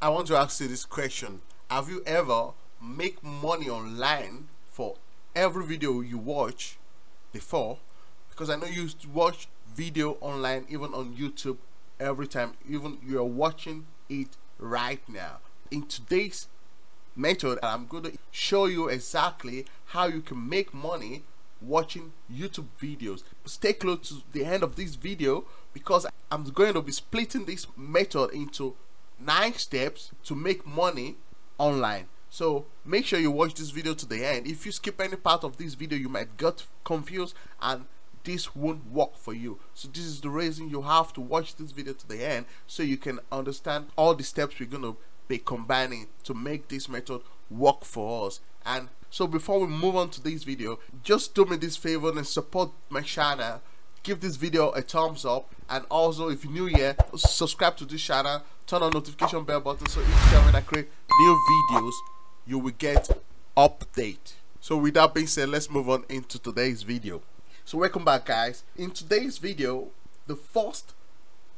I want to ask you this question. Have you ever make money online for every video you watch before? Because I know you used to watch video online, even on YouTube, every time, even you are watching it right now. In today's method, I'm going to show you exactly how you can make money watching YouTube videos. Stay close to the end of this video because I'm going to be splitting this method into 9 steps to make money online. So make sure you watch this video to the end. If you skip any part of this video, you might get confused and this won't work for you. So this is the reason you have to watch this video to the end so you can understand all the steps we're going to be combining to make this method work for us. And so before we move on to this video, just do me this favor and support my channel. Give this video a thumbs up, and also if you're new here, subscribe to this channel, turn on notification bell button so each time when I create new videos you will get update. So with that being said, let's move on into today's video. So welcome back, guys. In today's video, the first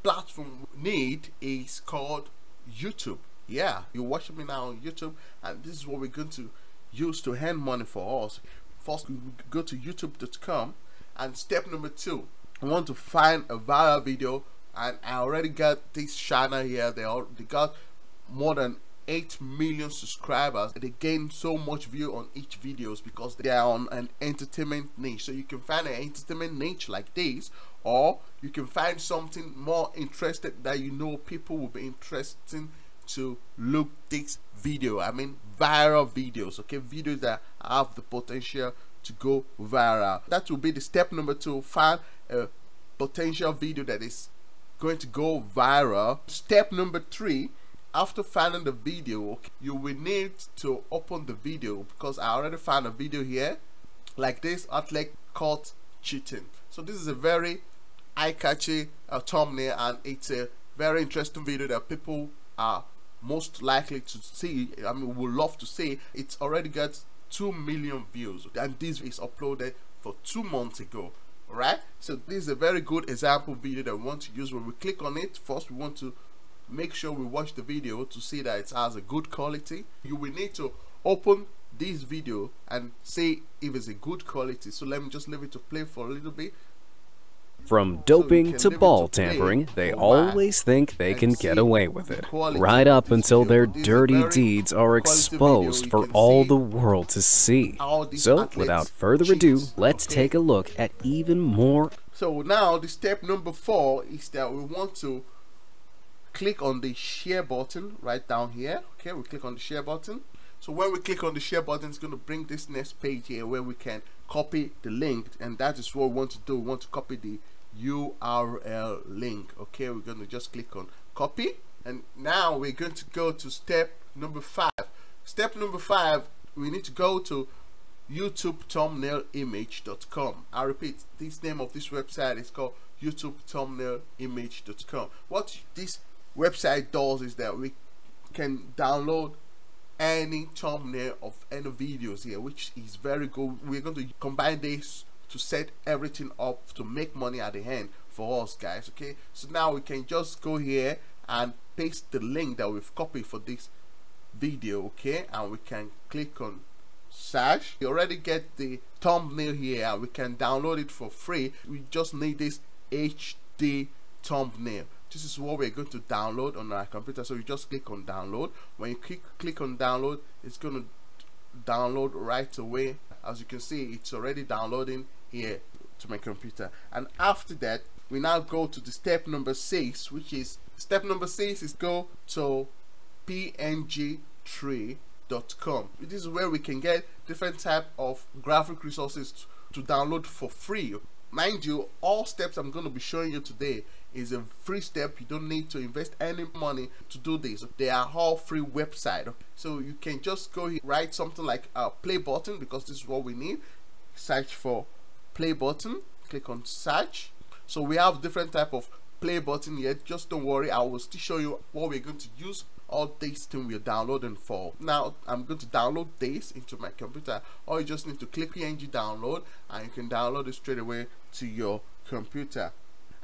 platform we need is called YouTube. Yeah, you're watching me now on YouTube, and this is what we're going to use to earn money for us. First, we go to youtube.com, and step number 2, I want to find a viral video, and I already got this channel here. They got more than 8 million subscribers. They gain so much view on each videos because they are on an entertainment niche. So you can find an entertainment niche like this, or you can find something more interested that you know people will be interested to look this video. I mean viral videos, okay, videos that have the potential to go viral. That will be the step number 2. Find a potential video that is going to go viral. Step number 3, after finding the video, you will need to open the video, because I already found a video here like this, athlete caught cheating. So this is a very eye-catchy thumbnail, and it's a very interesting video that people are most likely to see. I mean, would love to see. It's already got 2 million views, and this is uploaded for 2 months ago. Right, so this is a very good example video that we want to use. When we click on it, first we want to make sure we watch the video to see that it has a good quality. You will need to open this video and see if it's a good quality. So let me just leave it to play for a little bit. From doping to ball tampering, they always think they can get away with it, right up until their dirty deeds are exposed for all the world to see. So, without further ado, let's take a look at even more. So now the step number 4 is that we want to click on the share button right down here. Okay, we click on the share button. So when we click on the share button, it's going to bring this next page here where we can copy the link, and that is what we want to do. We want to copy the URL link. Okay, we're going to just click on copy, and now we're going to go to step number 5. Step number 5, we need to go to youtube-thumbnail-image.com. I repeat, this name of this website is called youtube-thumbnail-image.com. What this website does is that we can download any thumbnail of any videos here, which is very good. We're going to combine this to set everything up to make money at the end for us, guys. Okay, so now we can just go here and paste the link that we've copied for this video. Okay, and we can click on search. You already get the thumbnail here, and we can download it for free. We just need this HD thumbnail. This is what we're going to download on our computer. So you just click on download. When you click on download, it's going to download right away. As you can see, it's already downloading here to my computer. And after that, we now go to the step number 6, which is step number 6 is go to png3.com. This is where we can get different type of graphic resources to download for free. Mind you, all steps I'm going to be showing you today is a free step. You don't need to invest any money to do this. They are all free website. So you can just go here, write something like a play button, because this is what we need. Search for play button, click on search. So we have different type of play button here. Just don't worry, I will still show you what we're going to use all these things we're downloading for. Now I'm going to download this into my computer. Or you just need to click PNG download, and you can download it straight away to your computer.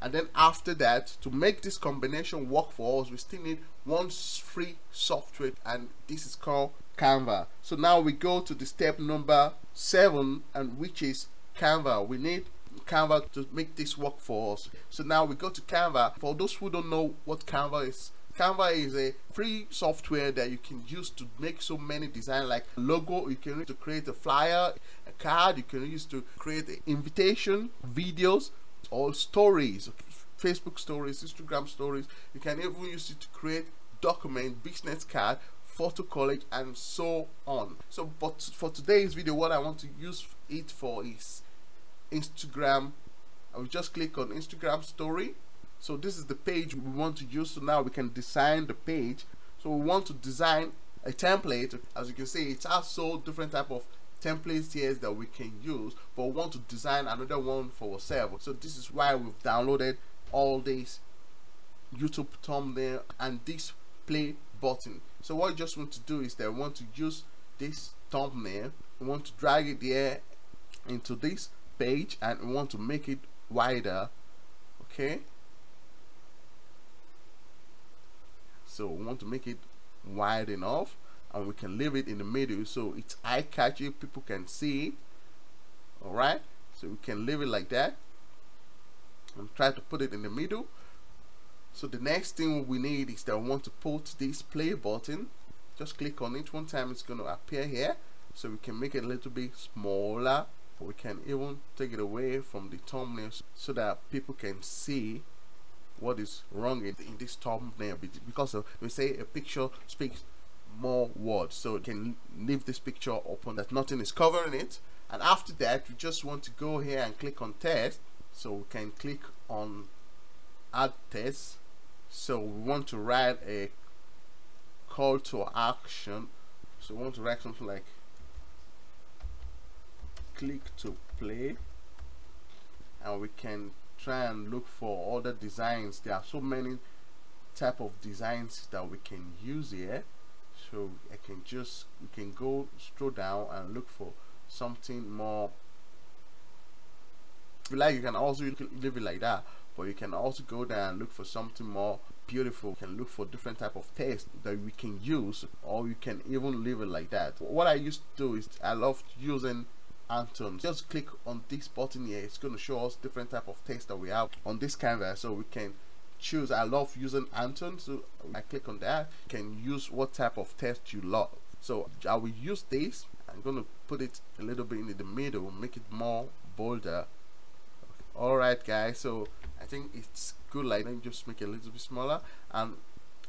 And then after that, to make this combination work for us, we still need one free software, and this is called Canva. So now we go to the step number 7, and which is Canva. We need Canva to make this work for us. So now we go to Canva. For those who don't know what Canva is a free software that you can use to make so many designs, like logo. You can use to create a flyer, a card. You can use to create an invitation, videos, or stories, Facebook stories, Instagram stories. You can even use it to create document, business card, photo collage, and so on. So but for today's video, what I want to use it for is Instagram. I will just click on Instagram story. So this is the page we want to use. So now we can design the page. So we want to design a template. As you can see, it has so different type of templates here that we can use, but we want to design another one for ourselves. So this is why we've downloaded all these YouTube thumbnail and this play button. So what we just want to do is that we want to use this thumbnail, we want to drag it there into this page, and we want to make it wider. Okay, so we want to make it wide enough, and we can leave it in the middle so it's eye-catchy, people can see it. All right, so we can leave it like that and try to put it in the middle. So the next thing we need is that we want to put this play button. Just click on it one time, it's going to appear here. So we can make it a little bit smaller, or we can even take it away from the thumbnail so that people can see what is wrong in this thumbnail, because we say a picture speaks more words. So you can leave this picture open that nothing is covering it. And after that, we just want to go here and click on test. So we can click on add test. So we want to write a call to action. So we want to write something like click to play, and we can try and look for other designs. There are so many type of designs that we can use here. So we can go scroll down and look for something more. If you like, you can also leave it like that, but you can also go down and look for something more beautiful. You can look for different type of text that we can use, or you can even leave it like that. What I used to do is I love using Anton. Just click on this button here, it's going to show us different type of text that we have on this canvas, so we can choose. I love using Anton, so I click on that. You can use what type of text you love. So I will use this. I'm going to put it a little bit in the middle, make it more bolder. Alright guys, so I think it's good. Like, let me just make it a little bit smaller, and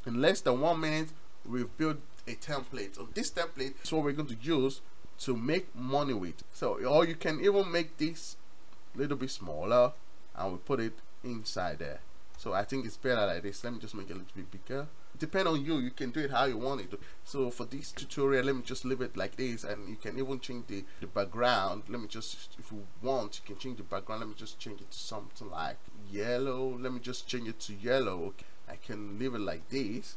in less than 1 minute we've built a template. So this template is what we're going to use to make money with. So, or you can even make this a little bit smaller and we put it inside there. So I think it's better like this. Let me just make it a little bit bigger. Depend on you, you can do it how you want it. So for this tutorial, let me just leave it like this, and you can even change the background. Let me just, if you want, you can change the background. Let me just change it to something like yellow. Let me just change it to yellow. Okay, I can leave it like this.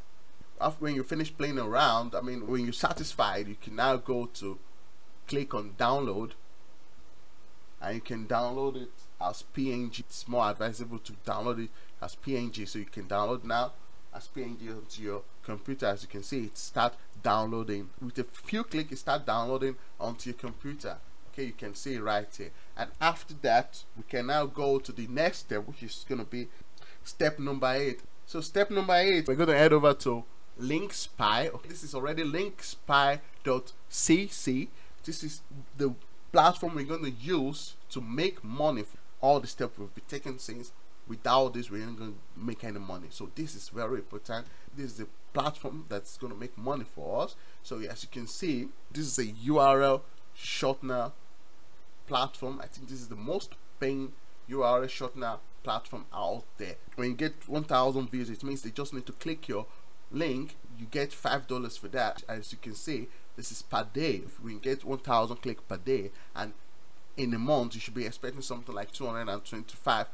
After, when you finish playing around, I mean, when you're satisfied, you can now go to click on download, and you can download it as PNG. It's more advisable to download it as PNG, so you can download now as PNG onto your computer. As you can see, it start downloading with a few clicks. It start downloading onto your computer. Okay, you can see it right here. And after that, we can now go to the next step, which is going to be step number 8. So step number 8, we're going to head over to LinkSpy. This is already linkspy.cc. This is the platform we're going to use to make money. All the steps we've been taking since. Without this, we're not going to make any money. So this is very important. This is the platform that's going to make money for us. So as you can see, this is a URL shortener platform. I think this is the most paying URL shortener platform out there. When you get 1,000 views, it means they just need to click your link. You get $5 for that. As you can see, this is per day. If we get 1,000 clicks per day, and in a month you should be expecting something like $225,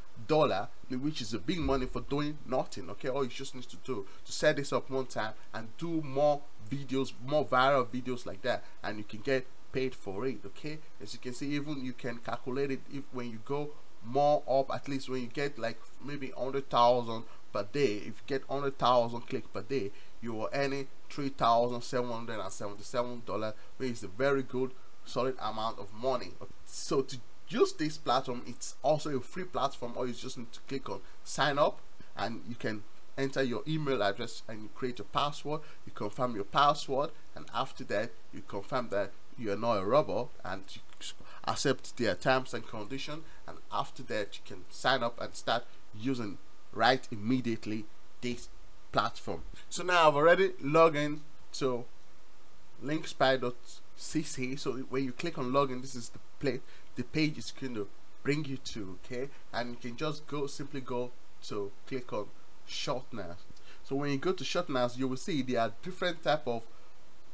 which is a big money for doing nothing. Okay, all you just need to do to set this up one time and do more videos, more viral videos like that, and you can get paid for it. Okay, as you can see, even you can calculate it if when you go more up. At least when you get like maybe 100,000 per day, if you get 100,000 clicks per day, you are earning $3,777, which is a very good solid amount of money. So to use this platform, it's also a free platform. All you just need to click on sign up, and you can enter your email address and you create a password. You confirm your password, and after that you confirm that you are not a robot, and you accept their terms and conditions, and after that you can sign up and start using right immediately this platform. So now I've already logged in to linkspy.cc. so when you click on login, this is the page is going to bring you to, okay, and you can just simply go to click on shorteners. So when you go to shorteners, you will see there are different type of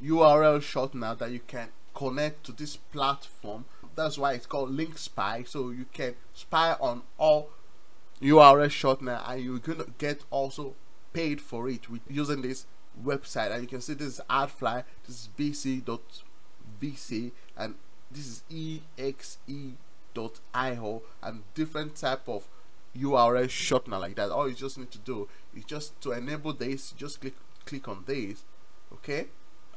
URL shortener that you can connect to this platform. That's why it's called link spy. So you can spy on all URL shortener, and you're going to get also paid for it with using this website. And you can see this is AdFly, this is bc.vc, and this is exe.io, and different type of URL shortener like that. All you just need to do is just to enable this, just click on this, okay,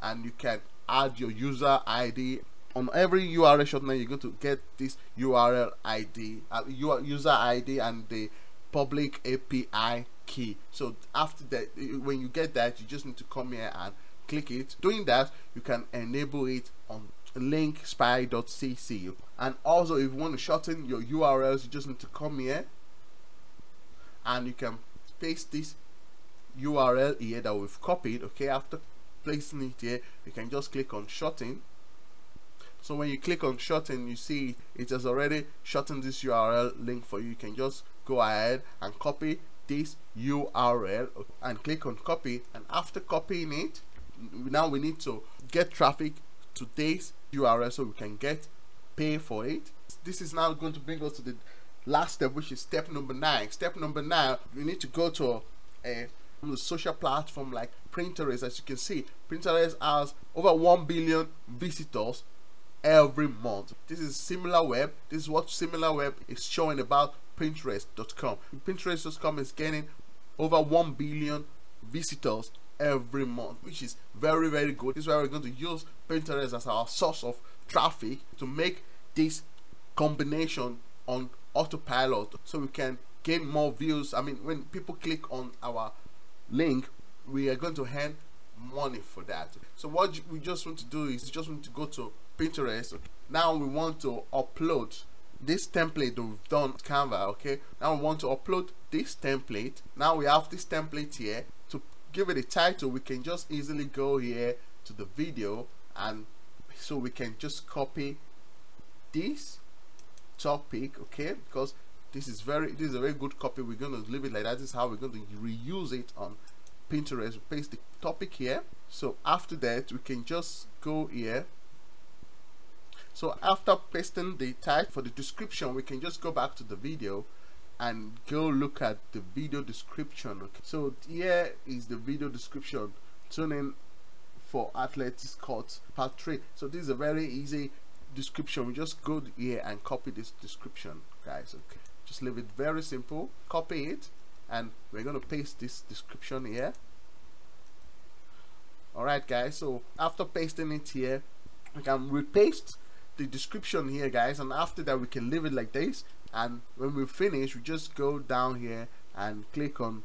and you can add your user ID. On every URL shortener, you're going to get this URL ID, user ID, and the public API key. So after that, when you get that, you just need to come here and click it. Doing that, you can enable it on linkspy.cc. And also, if you want to shorten your URLs, you just need to come here and you can paste this URL here that we've copied, okay. After placing it here, you can just click on shorten. So when you click on shorten, you see it has already shortened this URL link for you. You can just go ahead and copy this URL and click on copy, and after copying it, now we need to get traffic to this URL so we can get pay for it. This is now going to bring us to the last step, which is step number 9. Step number 9, we need to go to a social platform like Pinterest. As you can see, Pinterest has over 1 billion visitors every month. This is SimilarWeb. This is what SimilarWeb is showing about Pinterest.com. Pinterest.com is getting over 1 billion visitors every month, which is very, very good. This is why we're going to use Pinterest as our source of traffic to make this combination on Autopilot, so we can gain more views. I mean, when people click on our link, we are going to earn money for that. So what we just want to do is just want to go to Pinterest. Now we want to upload this template that we've done Canva, okay. Now we want to upload this template. Now we have this template here. To give it a title, we can just easily go here to the video, and so we can just copy this topic, okay, because this is a very good copy. We're going to leave it like that. This is how we're going to reuse it on Pinterest. We paste the topic here. So after that, we can just go here. So after pasting the tag for the description, we can just go back to the video and go look at the video description, okay. So here is the video description. Tune in for athletics courts part 3. So this is a very easy description. We just go here and copy this description, guys, okay. Just leave it very simple. Copy it, and we're going to paste this description here. Alright guys, so after pasting it here, we can repaste the description here, guys, and after that we can leave it like this. And when we finish, we just go down here and click on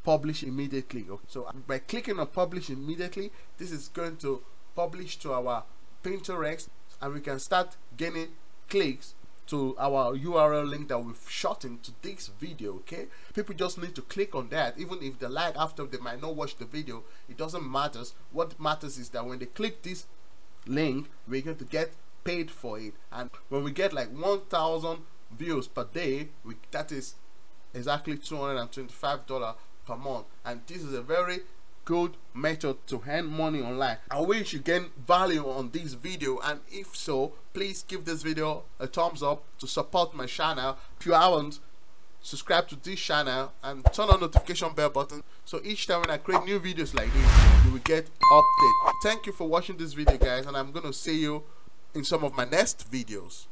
publish immediately, okay. So by clicking on publish immediately, this is going to publish to our Pinterest, and we can start gaining clicks to our URL link that we've shortened to this video, okay. People just need to click on that. Even if they like after, they might not watch the video, it doesn't matter. What matters is that when they click this link, we're going to get paid for it. And when we get like 1,000 views per day, that is exactly $225 per month. And this is a very good method to earn money online. I wish you gain value on this video, and if so, please give this video a thumbs up to support my channel. If you haven't, subscribe to this channel and turn on notification bell button, so each time when I create new videos like this, you will get update. Thank you for watching this video, guys, and I'm gonna see you in some of my next videos.